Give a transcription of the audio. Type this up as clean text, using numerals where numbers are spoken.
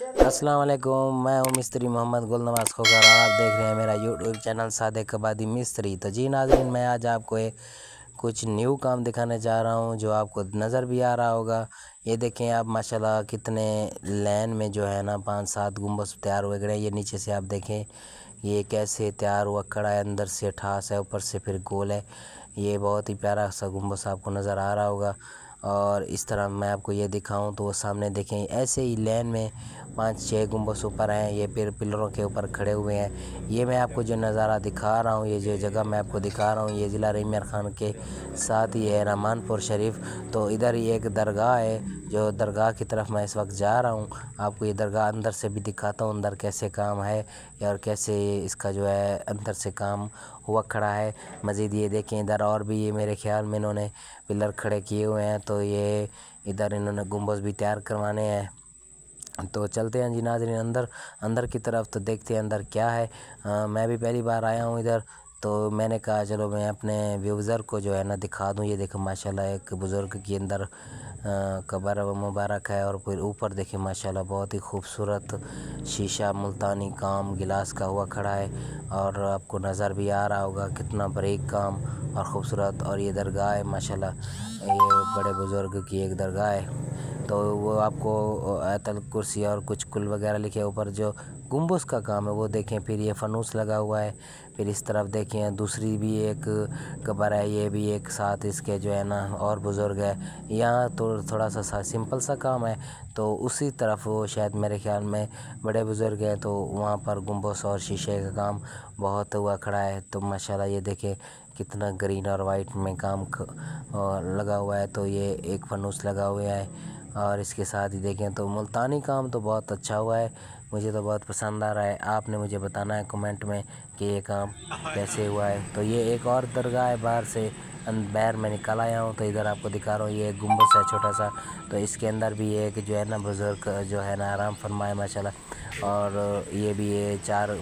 अस्सलाम वालेकुम, मैं हूँ मिस्त्री मोहम्मद गुल नवाज़ खोखर और आप देख रहे हैं मेरा यूट्यूब चैनल सादिक आबादी मिस्त्री। तो जी नाज़रीन, मैं आज आपको कुछ न्यू काम दिखाने जा रहा हूँ जो आपको नज़र भी आ रहा होगा। ये देखें आप माशाल्लाह कितने लाइन में जो है ना 5-7 गुंबद तैयार हुए खड़े हैं। ये नीचे से आप देखें ये कैसे तैयार हुआ खड़ा है, अंदर से ठास है, ऊपर से फिर गोल है। ये बहुत ही प्यारा सा गुंबद आपको नज़र आ रहा होगा। और इस तरह मैं आपको ये दिखाऊं तो वो सामने देखें ऐसे ही लाइन में 5-6 गुंबद ऊपर हैं। ये फिर पिलरों के ऊपर खड़े हुए हैं। ये मैं आपको जो नज़ारा दिखा रहा हूँ, ये जो जगह मैं आपको दिखा रहा हूँ, ये ज़िला रहीमयार ख़ान के साथ ही है रहमानपुर शरीफ। तो इधर ही एक दरगाह है, जो दरगाह की तरफ मैं इस वक्त जा रहा हूँ। आपको ये दरगाह अंदर से भी दिखाता हूँ, अंदर कैसे काम है और कैसे इसका जो है अंदर से काम हुआ खड़ा है। मज़ीद ये देखें इधर और भी ये मेरे ख्याल में इन्होंने पिलर खड़े किए हुए हैं। तो ये इधर इन्होंने गुंबद भी तैयार करवाने हैं। तो चलते हैं जी नाज़रीन अंदर की तरफ, तो देखते हैं अंदर क्या है। मैं भी पहली बार आया हूँ इधर, तो मैंने कहा चलो मैं अपने व्यूज़र को जो है ना दिखा दूँ। ये देखो माशाल्लाह एक बुज़ुर्ग के अंदर कब्र मुबारक है और फिर ऊपर देखिए माशाल्लाह बहुत ही खूबसूरत शीशा मुल्तानी काम गिलास का हुआ खड़ा है। और आपको नज़र भी आ रहा होगा कितना बारीक काम और ख़ूबसूरत। और ये दरगाह है माशाल्लाह, ये बड़े बुज़ुर्ग की एक दरगाह है। तो वो आपको आयतल कुर्सी और कुछ कुल वगैरह लिखे ऊपर जो गुंबद का काम है वो देखें। फिर ये फ़ानूस लगा हुआ है। फिर इस तरफ देखें दूसरी भी एक कब्र है, ये भी एक साथ इसके जो है ना और बुज़ुर्ग है। यहाँ तो थोड़ा सा सिंपल सा काम है, तो उसी तरफ वो शायद मेरे ख्याल में बड़े बुज़ुर्ग हैं, तो वहाँ पर गुंबद और शीशे का काम बहुत हुआ खड़ा है। तो माशाल्लाह ये देखें कितना ग्रीन और वाइट में काम और लगा हुआ है। तो ये एक फ़ानूस लगा हुआ है और इसके साथ ही देखें तो मुल्तानी काम तो बहुत अच्छा हुआ है, मुझे तो बहुत पसंद आ रहा है। आपने मुझे बताना है कमेंट में कि ये काम कैसे हुआ है। तो ये एक और दरगाह है, बाहर से बाहर मैं निकल आया हूँ तो इधर आपको दिखा रहा हूँ। ये एक गुंबद है छोटा सा, तो इसके अंदर भी एक जो है ना बुज़ुर्ग जो है ना आराम फरमाए माशाल्लाह। और ये भी ये 4